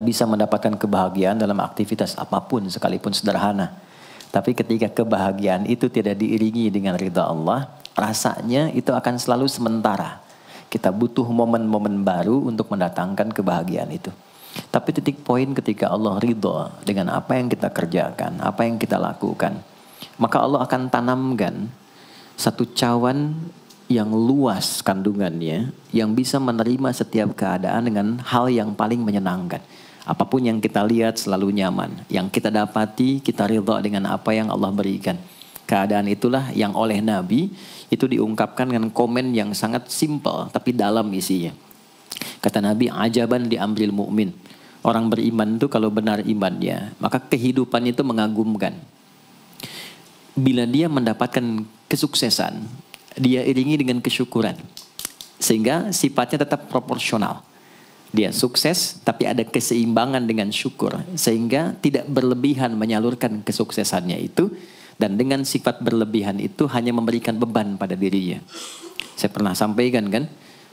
bisa mendapatkan kebahagiaan dalam aktivitas apapun sekalipun sederhana. Tapi ketika kebahagiaan itu tidak diiringi dengan ridha Allah, rasanya itu akan selalu sementara. Kita butuh momen-momen baru untuk mendatangkan kebahagiaan itu. Tapi titik poin ketika Allah ridha dengan apa yang kita kerjakan, apa yang kita lakukan, maka Allah akan tanamkan satu cawan yang luas kandungannya, yang bisa menerima setiap keadaan dengan hal yang paling menyenangkan. Apapun yang kita lihat selalu nyaman. Yang kita dapati, kita ridha dengan apa yang Allah berikan. Keadaan itulah yang oleh Nabi itu diungkapkan dengan komen yang sangat simpel tapi dalam isinya. Kata Nabi, ajaban di amril mu'min. Orang beriman itu kalau benar imannya, maka kehidupan itu mengagumkan. Bila dia mendapatkan kesuksesan, dia iringi dengan kesyukuran. Sehingga sifatnya tetap proporsional. Dia sukses tapi ada keseimbangan dengan syukur. Sehingga tidak berlebihan menyalurkan kesuksesannya itu. Dan dengan sifat berlebihan itu hanya memberikan beban pada dirinya. Saya pernah sampaikan kan,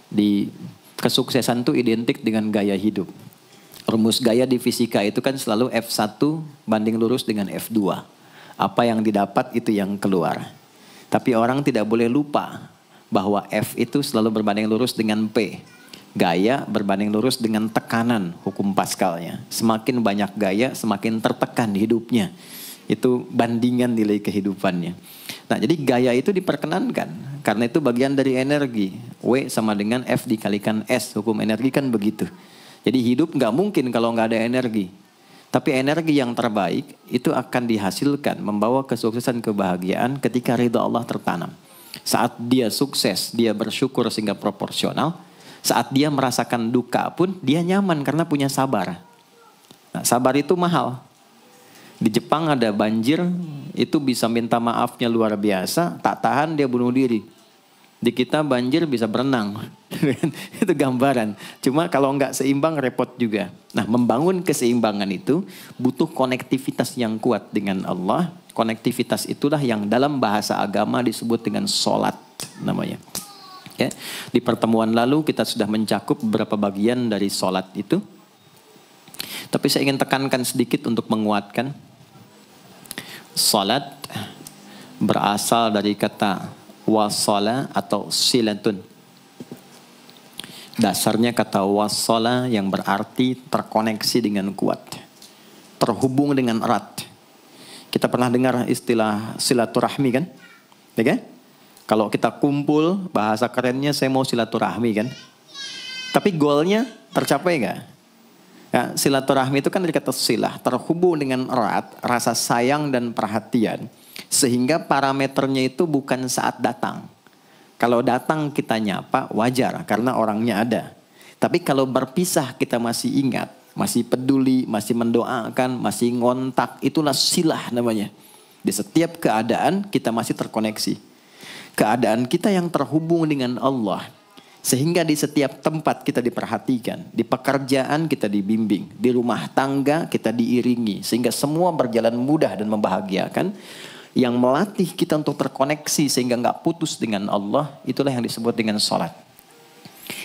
di kesuksesan itu identik dengan gaya hidup. Rumus gaya di fisika itu kan selalu F1 banding lurus dengan F2. Apa yang didapat itu yang keluar. Tapi orang tidak boleh lupa bahwa F itu selalu berbanding lurus dengan P. Gaya berbanding lurus dengan tekanan hukum Pascalnya. Semakin banyak gaya, semakin tertekan hidupnya. Itu bandingan nilai kehidupannya. Nah, jadi gaya itu diperkenankan. Karena itu bagian dari energi. W sama dengan F dikalikan S. Hukum energi kan begitu. Jadi hidup nggak mungkin kalau nggak ada energi. Tapi energi yang terbaik itu akan dihasilkan membawa kesuksesan kebahagiaan ketika ridha Allah tertanam. Saat dia sukses, dia bersyukur sehingga proporsional. Saat dia merasakan duka pun dia nyaman karena punya sabar. Nah, sabar itu mahal. Di Jepang ada banjir, itu bisa minta maafnya luar biasa, tak tahan dia bunuh diri. Di kita banjir bisa berenang. Itu gambaran. Cuma kalau nggak seimbang repot juga. Nah, membangun keseimbangan itu butuh konektivitas yang kuat dengan Allah. Konektivitas itulah yang dalam bahasa agama disebut dengan sholat namanya. Ya. Di pertemuan lalu kita sudah mencakup beberapa bagian dari sholat itu. Tapi saya ingin tekankan sedikit untuk menguatkan. Sholat berasal dari kata wasala atau silatun. Dasarnya kata wasala yang berarti terkoneksi dengan kuat. Terhubung dengan erat. Kita pernah dengar istilah silaturahmi kan? Ya kan? Kalau kita kumpul, bahasa kerennya saya mau silaturahmi kan? Tapi goalnya tercapai nggak? Ya, silaturahmi itu kan dari kata silah. Terhubung dengan erat, rasa sayang dan perhatian. Sehingga parameternya itu bukan saat datang. Kalau datang kita nyapa wajar karena orangnya ada. Tapi kalau berpisah kita masih ingat, masih peduli, masih mendoakan, masih ngontak, itulah silah namanya. Di setiap keadaan kita masih terkoneksi. Keadaan kita yang terhubung dengan Allah. Sehingga di setiap tempat kita diperhatikan. Di pekerjaan kita dibimbing. Di rumah tangga kita diiringi. Sehingga semua berjalan mudah dan membahagiakan. Yang melatih kita untuk terkoneksi sehingga nggak putus dengan Allah. Itulah yang disebut dengan sholat.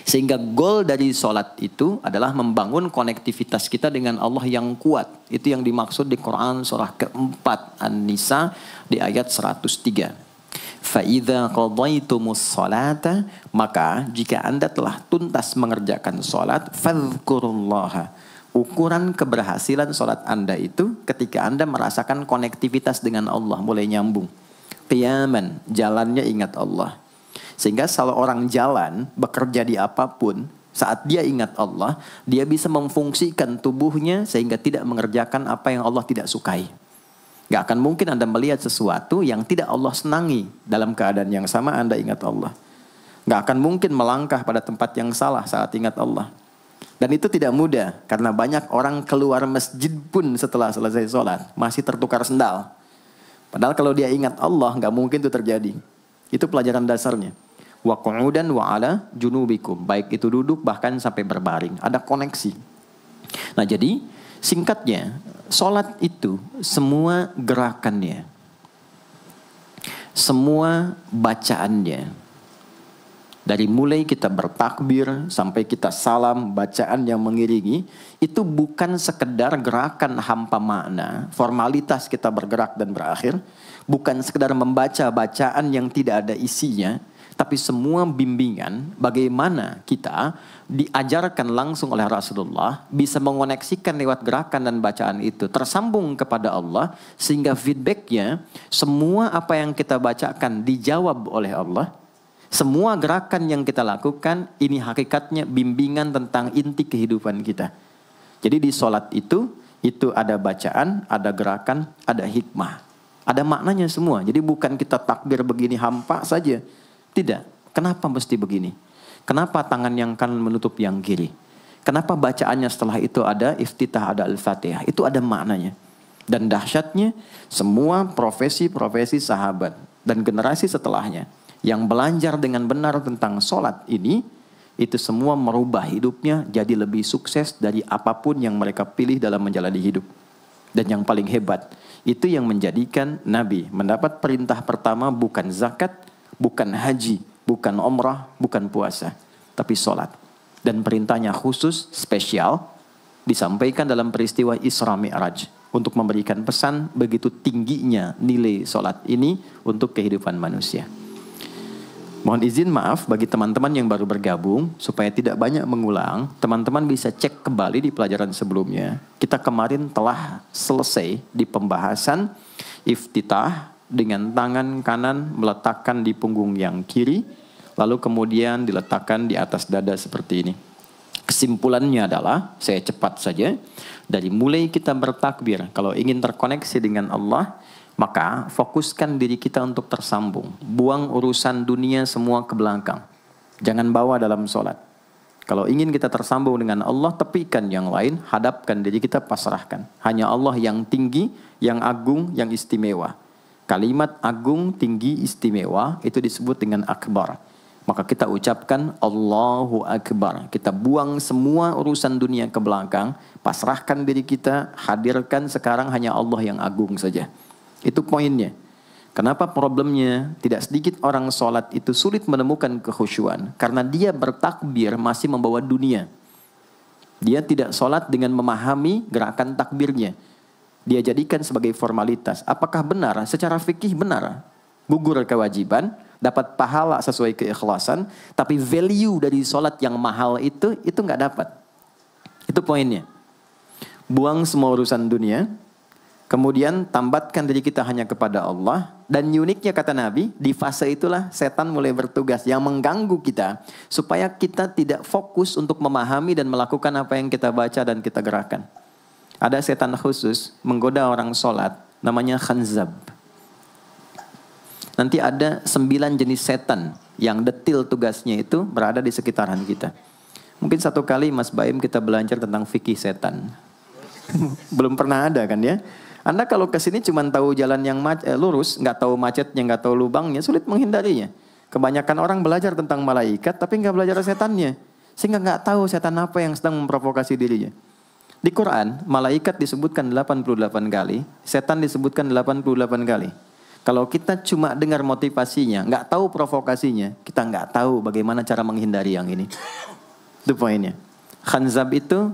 Sehingga goal dari sholat itu adalah membangun konektivitas kita dengan Allah yang kuat. Itu yang dimaksud di Quran surah keempat An-Nisa di ayat 103. فَإِذَا قَضَيْتُمُ الصَّلَاةَ maka jika anda telah tuntas mengerjakan sholat, فَاذْكُرُوا اللَّهَ. Ukuran keberhasilan sholat anda itu ketika anda merasakan konektivitas dengan Allah mulai nyambung. Qiyaman, jalannya ingat Allah. Sehingga kalau orang jalan, bekerja di apapun, saat dia ingat Allah, dia bisa memfungsikan tubuhnya sehingga tidak mengerjakan apa yang Allah tidak sukai. Gak akan mungkin anda melihat sesuatu yang tidak Allah senangi. Dalam keadaan yang sama anda ingat Allah. Gak akan mungkin melangkah pada tempat yang salah saat ingat Allah. Dan itu tidak mudah. Karena banyak orang keluar masjid pun setelah selesai sholat masih tertukar sendal. Padahal kalau dia ingat Allah gak mungkin itu terjadi. Itu pelajaran dasarnya. Wa qu'udan wa ala junubikum. Baik itu duduk bahkan sampai berbaring. Ada koneksi. Nah jadi singkatnya, sholat itu semua gerakannya, semua bacaannya, Dari mulai kita bertakbir sampai kita salam, bacaan yang mengiringi, itu bukan sekedar gerakan hampa makna, formalitas kita bergerak dan berakhir, bukan sekedar membaca bacaan yang tidak ada isinya, tapi semua bimbingan bagaimana kita diajarkan langsung oleh Rasulullah bisa mengoneksikan lewat gerakan dan bacaan itu tersambung kepada Allah, sehingga feedbacknya semua apa yang kita bacakan dijawab oleh Allah. Semua gerakan yang kita lakukan ini hakikatnya bimbingan tentang inti kehidupan kita. Jadi di sholat itu ada bacaan, ada gerakan, ada hikmah. Ada maknanya semua. Jadi bukan kita takbir begini hampa saja. Tidak. Kenapa mesti begini? Kenapa tangan yang kanan menutup yang kiri? Kenapa bacaannya setelah itu ada iftitah, ada al-fatihah? Itu ada maknanya. Dan dahsyatnya semua profesi-profesi sahabat dan generasi setelahnya yang belajar dengan benar tentang sholat ini, itu semua merubah hidupnya jadi lebih sukses dari apapun yang mereka pilih dalam menjalani hidup. Dan yang paling hebat, itu yang menjadikan Nabi mendapat perintah pertama bukan zakat, bukan haji, bukan umrah, bukan puasa, tapi sholat. Dan perintahnya khusus, spesial, disampaikan dalam peristiwa Isra Mi'raj untuk memberikan pesan begitu tingginya nilai sholat ini untuk kehidupan manusia. Mohon izin maaf bagi teman-teman yang baru bergabung, supaya tidak banyak mengulang, teman-teman bisa cek kembali di pelajaran sebelumnya. Kita kemarin telah selesai di pembahasan iftitah dengan tangan kanan meletakkan di punggung yang kiri, lalu kemudian diletakkan di atas dada seperti ini. Kesimpulannya adalah, saya cepat saja, dari mulai kita bertakbir, kalau ingin terkoneksi dengan Allah, maka fokuskan diri kita untuk tersambung. Buang urusan dunia semua ke belakang. Jangan bawa dalam sholat. Kalau ingin kita tersambung dengan Allah, tepikan yang lain, hadapkan diri kita, pasrahkan. Hanya Allah yang tinggi, yang agung, yang istimewa. Kalimat agung, tinggi, istimewa, itu disebut dengan akbar. Maka kita ucapkan Allahu Akbar. Kita buang semua urusan dunia ke belakang, pasrahkan diri kita, hadirkan sekarang hanya Allah yang agung saja. Itu poinnya. Kenapa problemnya tidak sedikit orang sholat itu sulit menemukan kekhusyuan? Karena dia bertakbir masih membawa dunia. Dia tidak sholat dengan memahami gerakan takbirnya. Dia jadikan sebagai formalitas. Apakah benar? Secara fikih benar. Gugur kewajiban, dapat pahala sesuai keikhlasan, tapi value dari sholat yang mahal itu nggak dapat. Itu poinnya. Buang semua urusan dunia. Kemudian tambatkan diri kita hanya kepada Allah. Dan uniknya kata Nabi, di fase itulah setan mulai bertugas yang mengganggu kita. Supaya kita tidak fokus untuk memahami dan melakukan apa yang kita baca dan kita gerakan. Ada setan khusus menggoda orang sholat, namanya khanzab. Nanti ada 9 jenis setan yang detil tugasnya itu berada di sekitaran kita. Mungkin satu kali Mas Baim kita belajar tentang fikih setan. Belum pernah ada kan ya? Anda kalau ke sini cuma tahu jalan yang lurus, nggak tahu macetnya, nggak tahu lubangnya, sulit menghindarinya. Kebanyakan orang belajar tentang malaikat, tapi nggak belajar setannya, sehingga nggak tahu setan apa yang sedang memprovokasi dirinya. Di Quran, malaikat disebutkan 88 kali, setan disebutkan 88 kali. Kalau kita cuma dengar motivasinya, nggak tahu provokasinya, kita nggak tahu bagaimana cara menghindari yang ini. Itu poinnya. Khanzab itu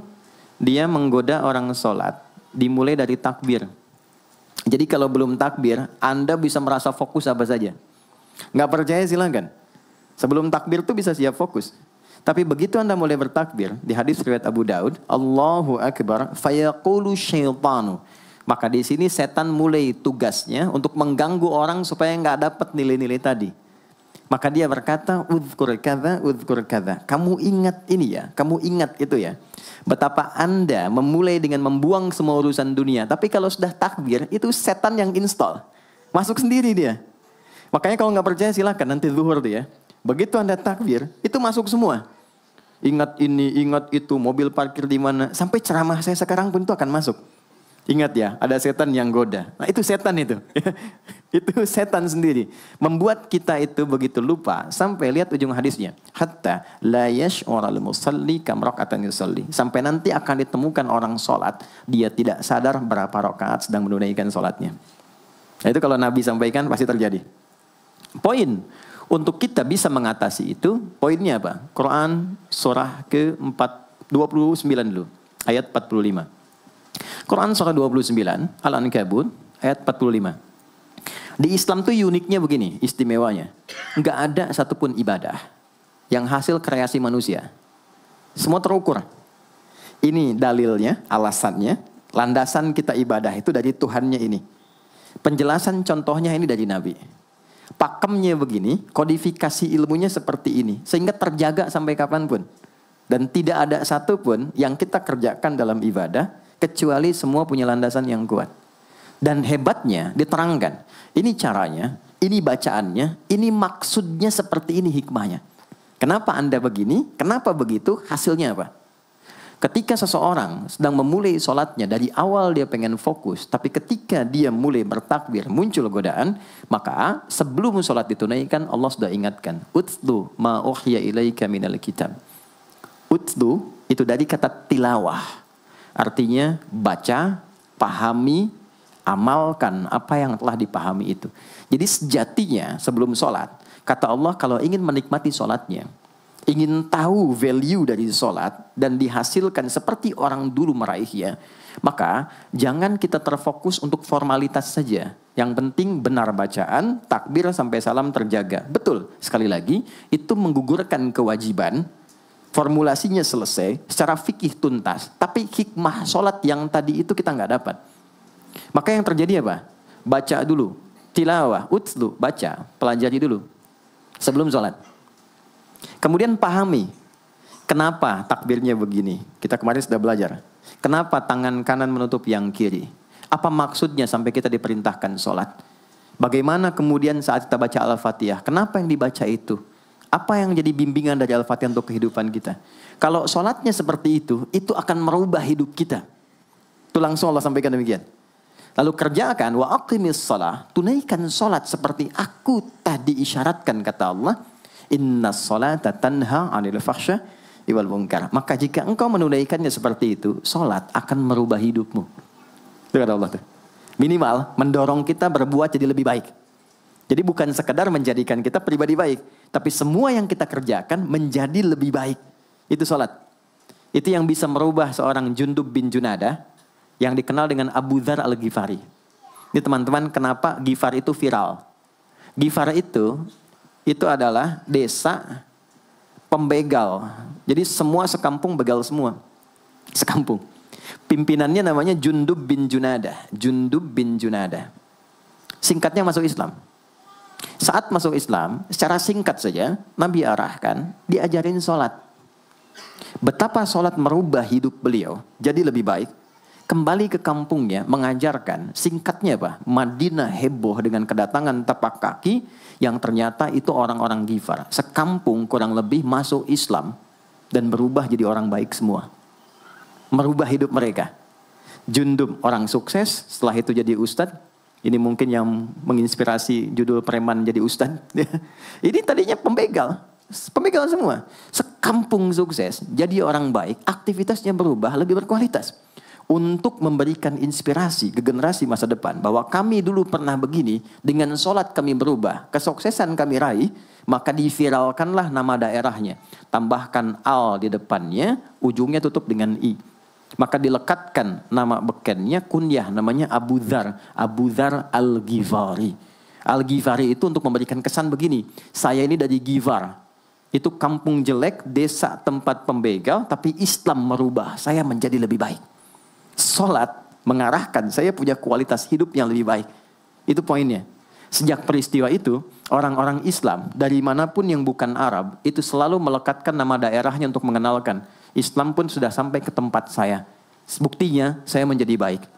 dia menggoda orang sholat. Dimulai dari takbir. Jadi kalau belum takbir, Anda bisa merasa fokus apa saja. Nggak percaya silakan. Sebelum takbir tuh bisa siap fokus. Tapi begitu Anda mulai bertakbir, di hadis riwayat Abu Daud, Allahu Akbar, fayaqulu syaitanu. Maka di sini setan mulai tugasnya untuk mengganggu orang supaya nggak dapat nilai-nilai tadi. Maka dia berkata, udhkur kadza. Kamu ingat ini ya, kamu ingat itu ya. Betapa Anda memulai dengan membuang semua urusan dunia. Tapi kalau sudah takbir, itu setan yang install. Masuk sendiri dia. Makanya kalau nggak percaya silakan nanti zuhur tuh ya. Begitu Anda takbir, itu masuk semua. Ingat ini, ingat itu, mobil parkir di mana. Sampai ceramah saya sekarang pun itu akan masuk. Ingat ya, ada setan yang goda. Nah itu setan itu. Itu setan sendiri. Membuat kita itu begitu lupa. Sampai lihat ujung hadisnya. Hatta la yash'ural musalli kam raka'atan yusalli. Sampai nanti akan ditemukan orang sholat. Dia tidak sadar berapa rakaat sedang menunaikan sholatnya. Nah itu kalau Nabi sampaikan pasti terjadi. Poin. Untuk kita bisa mengatasi itu, poinnya apa? Quran surah ke-29 dulu, ayat 45. Quran surah 29, Al-Ankabut, ayat 45. Di Islam tuh uniknya begini, istimewanya. Nggak ada satupun ibadah yang hasil kreasi manusia. Semua terukur. Ini dalilnya, alasannya, landasan kita ibadah itu dari Tuhannya ini. Penjelasan contohnya ini dari Nabi. Pakemnya begini, kodifikasi ilmunya seperti ini. Sehingga terjaga sampai kapanpun. Dan tidak ada satupun yang kita kerjakan dalam ibadah, kecuali semua punya landasan yang kuat. Dan hebatnya diterangkan. Ini caranya, ini bacaannya, ini maksudnya seperti ini hikmahnya. Kenapa Anda begini? Kenapa begitu? Hasilnya apa? Ketika seseorang sedang memulai sholatnya, dari awal dia pengen fokus, tapi ketika dia mulai bertakbir, muncul godaan, maka sebelum sholat ditunaikan, Allah sudah ingatkan, Utlu ma uhya ilaika minal kitab. Utlu itu dari kata tilawah, artinya baca, pahami, amalkan apa yang telah dipahami itu. Jadi sejatinya sebelum sholat, kata Allah kalau ingin menikmati sholatnya, ingin tahu value dari sholat dan dihasilkan seperti orang dulu meraihnya, maka jangan kita terfokus untuk formalitas saja. Yang penting benar bacaan, takbir sampai salam terjaga. Betul, sekali lagi, itu menggugurkan kewajiban, formulasinya selesai, secara fikih tuntas, tapi hikmah sholat yang tadi itu kita nggak dapat. Maka yang terjadi apa? Baca dulu, tilawah, utlu, baca, pelajari dulu, sebelum sholat. Kemudian pahami, kenapa takbirnya begini? Kita kemarin sudah belajar. Kenapa tangan kanan menutup yang kiri? Apa maksudnya sampai kita diperintahkan sholat? Bagaimana kemudian saat kita baca Al-Fatihah? Kenapa yang dibaca itu? Apa yang jadi bimbingan dari Al-Fatihah untuk kehidupan kita? Kalau sholatnya seperti itu akan merubah hidup kita. Itu langsung Allah sampaikan demikian. Lalu kerjakan, wa aqimis shalah, tunaikan sholat seperti aku tadi isyaratkan, kata Allah. Inna sholata tanha 'anil fahsya wal munkar. Maka jika engkau menunaikannya seperti itu, sholat akan merubah hidupmu. Itu kata Allah tuh. Minimal mendorong kita berbuat jadi lebih baik. Jadi bukan sekedar menjadikan kita pribadi baik, tapi semua yang kita kerjakan menjadi lebih baik. Itu sholat. Itu yang bisa merubah seorang Jundub bin Junadah yang dikenal dengan Abu Dzar Al-Ghifari. Ini teman-teman, kenapa Ghifar itu viral? Ghifar itu adalah desa pembegal. Jadi semua sekampung begal semua. Sekampung. Pimpinannya namanya Jundub bin Junadah. Jundub bin Junadah. Singkatnya masuk Islam. Saat masuk Islam, secara singkat saja, Nabi arahkan, diajarin sholat. Betapa sholat merubah hidup beliau, jadi lebih baik. Kembali ke kampungnya, mengajarkan, singkatnya apa? Madinah heboh dengan kedatangan tapak kaki, yang ternyata itu orang-orang Ghifar. Sekampung kurang lebih masuk Islam, dan berubah jadi orang baik semua. Merubah hidup mereka. Jundub orang sukses, setelah itu jadi ustadz. Ini mungkin yang menginspirasi judul preman jadi ustadz. Ini tadinya pembegal. Pembegal semua. Sekampung sukses, jadi orang baik, aktivitasnya berubah, lebih berkualitas. Untuk memberikan inspirasi ke generasi masa depan. Bahwa kami dulu pernah begini, dengan sholat kami berubah, kesuksesan kami raih, maka diviralkanlah nama daerahnya. Tambahkan al di depannya, ujungnya tutup dengan i. Maka dilekatkan nama bekennya, kunyah, namanya Abu Dzar. Abu Dzar Al-Ghifari. Al-Ghifari itu untuk memberikan kesan begini, saya ini dari Ghifar. Itu kampung jelek, desa tempat pembegal, tapi Islam merubah, saya menjadi lebih baik. Sholat mengarahkan saya punya kualitas hidup yang lebih baik. Itu poinnya. Sejak peristiwa itu, orang-orang Islam dari manapun yang bukan Arab, itu selalu melekatkan nama daerahnya untuk mengenalkan. Islam pun sudah sampai ke tempat saya. Buktinya saya menjadi baik.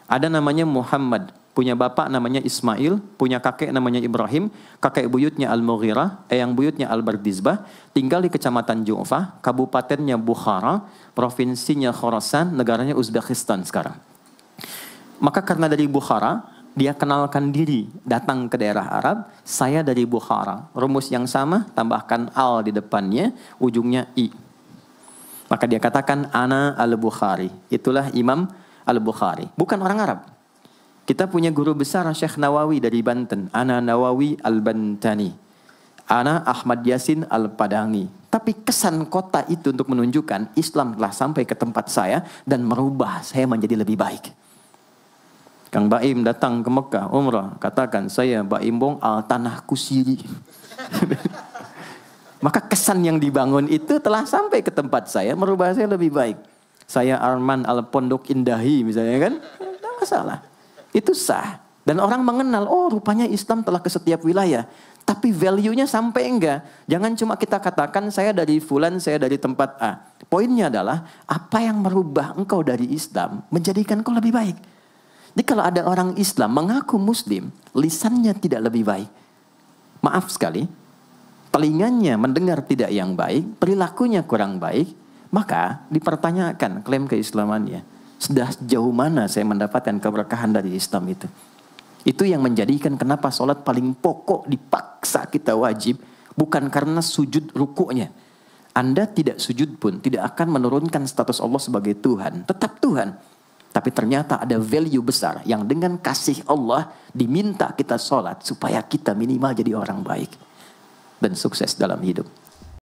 Ada namanya Muhammad, punya bapak namanya Ismail, punya kakek namanya Ibrahim, kakek buyutnya Al-Mughirah, eyang buyutnya Al-Bardizbah, tinggal di kecamatan Ju'fah, kabupatennya Bukhara, provinsinya Khorasan, negaranya Uzbekistan sekarang. Maka karena dari Bukhara, dia kenalkan diri, datang ke daerah Arab, saya dari Bukhara. Rumus yang sama, tambahkan al di depannya, ujungnya i. Maka dia katakan, Ana Al-Bukhari. Itulah Imam Al-Bukhari. Bukan orang Arab. Kita punya guru besar Syekh Nawawi dari Banten. Ana Nawawi Al-Bantani. Ana Ahmad Yasin Al-Padangi. Tapi kesan kota itu untuk menunjukkan Islam telah sampai ke tempat saya dan merubah saya menjadi lebih baik. Kang Baim datang ke Mekah umrah, katakan saya Baim Bong al tanah kusiri. Maka kesan yang dibangun itu telah sampai ke tempat saya, merubah saya lebih baik. Saya Arman al Pondok Indahi misalnya kan, tidak masalah. Itu sah. Dan orang mengenal, oh rupanya Islam telah ke setiap wilayah. Tapi value-nya sampai enggak. Jangan cuma kita katakan saya dari fulan, saya dari tempat A. Poinnya adalah apa yang merubah engkau dari Islam menjadikan engkau lebih baik. Jadi kalau ada orang Islam mengaku Muslim, lisannya tidak lebih baik. Maaf sekali, telinganya mendengar tidak yang baik, perilakunya kurang baik, maka dipertanyakan klaim keislamannya. Sudah sejauh mana saya mendapatkan keberkahan dari Islam itu? Itu yang menjadikan kenapa sholat paling pokok dipaksa kita wajib. Bukan karena sujud rukuknya. Anda tidak sujud pun tidak akan menurunkan status Allah sebagai Tuhan. Tetap Tuhan. Tapi ternyata ada value besar yang dengan kasih Allah diminta kita sholat supaya kita minimal jadi orang baik. Dan sukses dalam hidup.